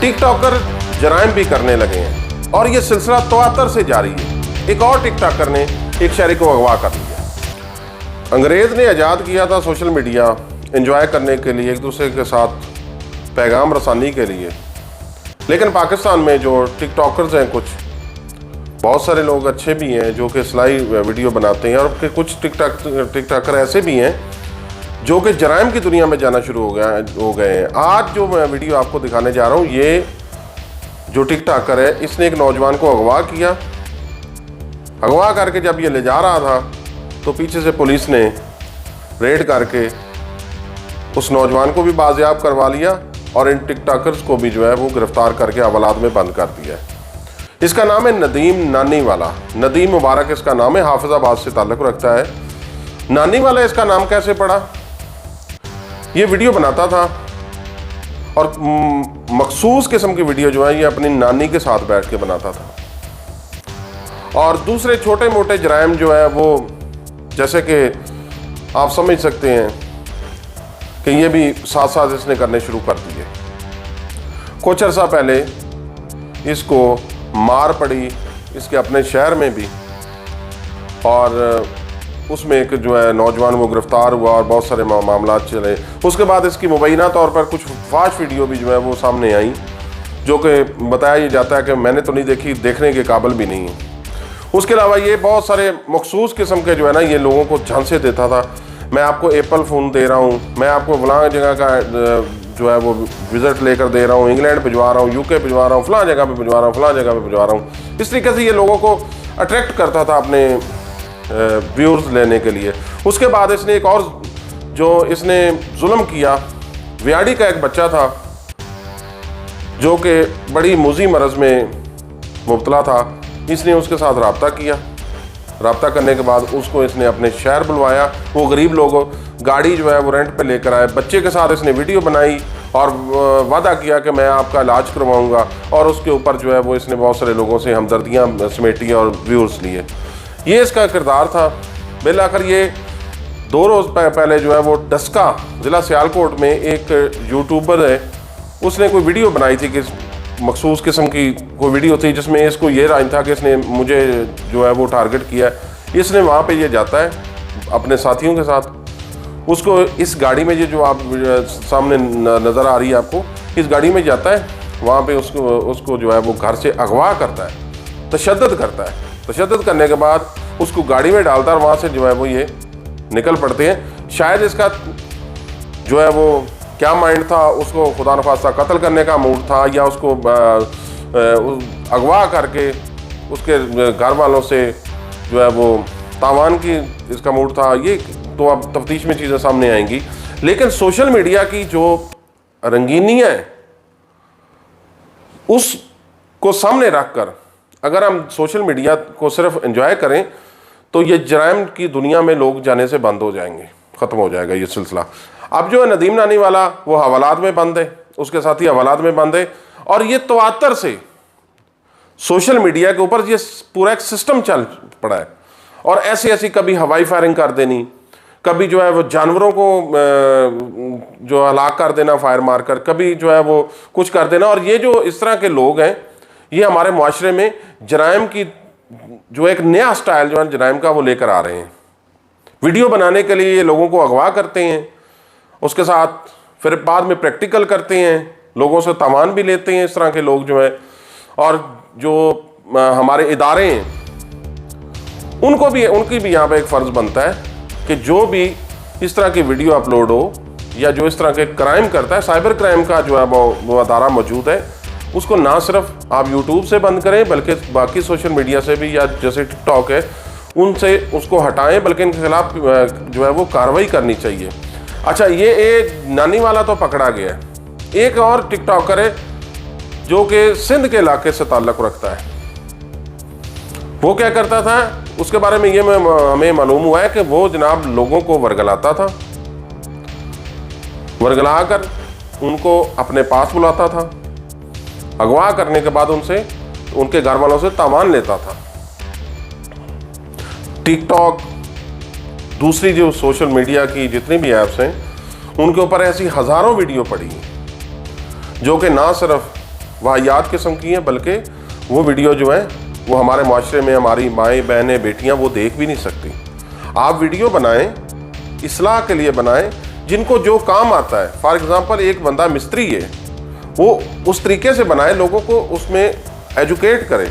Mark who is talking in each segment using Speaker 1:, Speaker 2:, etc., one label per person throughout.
Speaker 1: TikToker जराइम भी करने लगे हैं और ये सिलसिला तवातर से जारी है। एक और टिकटॉकर ने एक शहरी को अगवा कर लिया। अंग्रेज ने आज़ाद किया था सोशल मीडिया एंजॉय करने के लिए, एक दूसरे के साथ पैगाम रसानी के लिए, लेकिन पाकिस्तान में जो टिकटॉकर्स हैं, कुछ बहुत सारे लोग अच्छे भी हैं जो कि सिलाई वीडियो बनाते हैं, और कुछ टिकटॉकर ऐसे भी हैं जो कि जराइम की दुनिया में जाना शुरू हो गए हैं। आज जो मैं वीडियो आपको दिखाने जा रहा हूँ, ये जो टिकटॉकर है इसने एक नौजवान को अगवा किया। अगवा करके जब ये ले जा रहा था तो पीछे से पुलिस ने रेड करके उस नौजवान को भी बाजियाब करवा लिया और इन टिकटॉकर्स को भी जो है वो गिरफ्तार करके हवालात में बंद कर दिया है। इसका नाम है नदीम नानी वाला। नदीम मुबारक इसका नाम है, हाफिजाबाद से ताल्लुक़ रखता है। नानी वाला इसका नाम कैसे पड़ा? ये वीडियो बनाता था और मखसूस किस्म की वीडियो जो है ये अपनी नानी के साथ बैठ के बनाता था। और दूसरे छोटे मोटे जराइम जो है वो, जैसे कि आप समझ सकते हैं कि ये भी साथ साथ इसने करने शुरू कर दिए। कुछ अर्सा पहले इसको मार पड़ी इसके अपने शहर में भी, और उसमें एक जो है नौजवान वो गिरफ्तार हुआ और बहुत सारे मामला चले। उसके बाद इसकी मुबैना तौर पर कुछ फाश वीडियो भी जो है वो सामने आई, जो कि बताया जाता है कि मैंने तो नहीं देखी, देखने के काबिल भी नहीं है। उसके अलावा ये बहुत सारे मखसूस किस्म के जो है ना, ये लोगों को झांसे देता था। मैं आपको एप्पल फ़ोन दे रहा हूँ, मैं आपको फलां जगह का जो है वो विज़िट लेकर दे रहा हूँ, इंग्लैंड भिजवा रहा हूँ, यूके भिजवा रहा हूँ, फलां जगह पे भिजवा रहा हूँ, फलां जगह पे भिजवा रहा हूँ। इस तरीके से ये लोगों को अट्रैक्ट करता था अपने व्यूअर्स लेने के लिए। उसके बाद इसने एक और जो इसने जुल्म किया, व्याड़ी का एक बच्चा था जो कि बड़ी मुजी मरज़ में मुब्तला था। इसने उसके साथ रब्ता किया। रब्ता करने के बाद उसको इसने अपने शहर बुलवाया। वो गरीब लोगों गाड़ी जो है वो रेंट पे लेकर आए। बच्चे के साथ इसने वीडियो बनाई और वादा किया कि मैं आपका इलाज करवाऊंगा, और उसके ऊपर जो है वो इसने बहुत सारे लोगों से हमदर्दियाँ समेटी और व्यूज़ लिए। ये इसका किरदार था। बिल आखिर ये 2 रोज़ पहले जो है वो डस्का ज़िला सियालकोट में एक यूट्यूबर है, उसने कोई वीडियो बनाई थी कि मखसूस किस्म की कोई वीडियो थी जिसमें इसको ये राय था कि इसने मुझे जो है वो टारगेट किया। इसने वहाँ पे ये जाता है अपने साथियों के साथ, उसको इस गाड़ी में ये जो आप सामने नज़र आ रही है आपको, इस गाड़ी में जाता है, वहाँ पे उसको जो है वो घर से अगवा करता है, तशद्दुद करता है। तशद्दुद करने के बाद उसको गाड़ी में डालता है और वहाँ से जो है वो ये निकल पड़ते हैं। शायद इसका जो है वो क्या माइंड था, उसको खुदा न खास्ता कत्ल करने का मूड था, या उसको अगवा करके उसके घर वालों से जो है वो तावान की इसका मूड था। ये तो अब तफ्तीश में चीज़ें सामने आएंगी। लेकिन सोशल मीडिया की जो रंगीनियाँ है उसको सामने रख कर अगर हम सोशल मीडिया को सिर्फ एंजॉय करें तो ये जराइम की दुनिया में लोग जाने से बंद हो जाएंगे, ख़त्म हो जाएगा ये सिलसिला। अब जो है नदीम नानी वाला वो हवालात में बंद है, उसके साथी हवालात में बंद है, और ये तवातर से सोशल मीडिया के ऊपर ये पूरा एक सिस्टम चल पड़ा है। और ऐसी ऐसी कभी हवाई फायरिंग कर देनी, कभी जो है वो जानवरों को जो हलाक कर देना फायर मारकर, कभी जो है वो कुछ कर देना। और ये जो इस तरह के लोग हैं ये हमारे मुआशरे में जराइम की जो एक नया स्टाइल जो है जराइम का वो लेकर आ रहे हैं। वीडियो बनाने के लिए ये लोगों को अगवा करते हैं, उसके साथ फिर बाद में प्रैक्टिकल करते हैं, लोगों से तावान भी लेते हैं इस तरह के लोग जो है। और जो हमारे इदारे हैं उनकी भी यहाँ पे एक फ़र्ज़ बनता है कि जो भी इस तरह की वीडियो अपलोड हो या जो इस तरह के क्राइम करता है, साइबर क्राइम का जो है वो अदारा मौजूद है, उसको ना सिर्फ आप यूट्यूब से बंद करें बल्कि बाकी सोशल मीडिया से भी, या जैसे टिकटॉक है उनसे उसको हटाएं, बल्कि इनके खिलाफ जो है वो कार्रवाई करनी चाहिए। अच्छा, ये एक नानी वाला तो पकड़ा गया है। एक और टिकटॉकर है जो कि सिंध के इलाके से ताल्लुक़ रखता है। वो क्या करता था उसके बारे में हमें मालूम हुआ है कि वो जनाब लोगों को वर्गलाता था, वर्गला कर उनको अपने पास बुलाता था, अगवा करने के बाद उनके घर वालों से तावान लेता था। टिकटॉक, दूसरी जो सोशल मीडिया की जितनी भी ऐप्स हैं उनके ऊपर ऐसी हज़ारों वीडियो पड़ी हैं जो कि ना सिर्फ वाहियात किस्म की हैं, बल्कि वो वीडियो जो है वो हमारे माशरे में हमारी माएँ बहनें बेटियाँ वो देख भी नहीं सकती। आप वीडियो बनाएं, इस्लाह के लिए बनाएं, जिनको जो काम आता है। फॉर एग्ज़ाम्पल एक बंदा मिस्त्री है, वो उस तरीके से बनाए, लोगों को उसमें एजुकेट करे,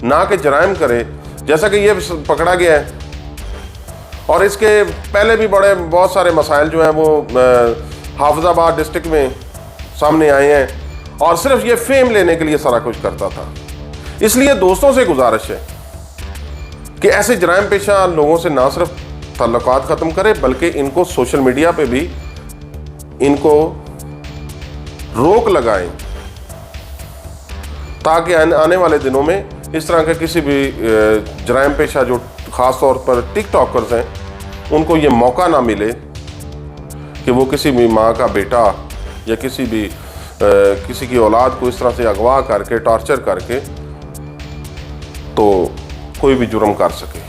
Speaker 1: ना कि जराइम करे, जैसा कि ये पकड़ा गया है। और इसके पहले भी बहुत सारे मसाइल जो हैं वो हाफिजाबाद डिस्ट्रिक्ट में सामने आए हैं, और सिर्फ ये फेम लेने के लिए सारा कुछ करता था। इसलिए दोस्तों से गुजारिश है कि ऐसे जराइम पेशा लोगों से ना सिर्फ ताल्लुकात ख़त्म करें, बल्कि इनको सोशल मीडिया पे भी इनको रोक लगाएं, ताकि आने वाले दिनों में इस तरह के किसी भी जराइम पेशा जो ख़ास तौर पर टिकटॉकर्स हैं, उनको ये मौका ना मिले कि वो किसी भी माँ का बेटा या किसी की औलाद को इस तरह से अगवा करके, टॉर्चर करके तो कोई भी जुर्म कर सके।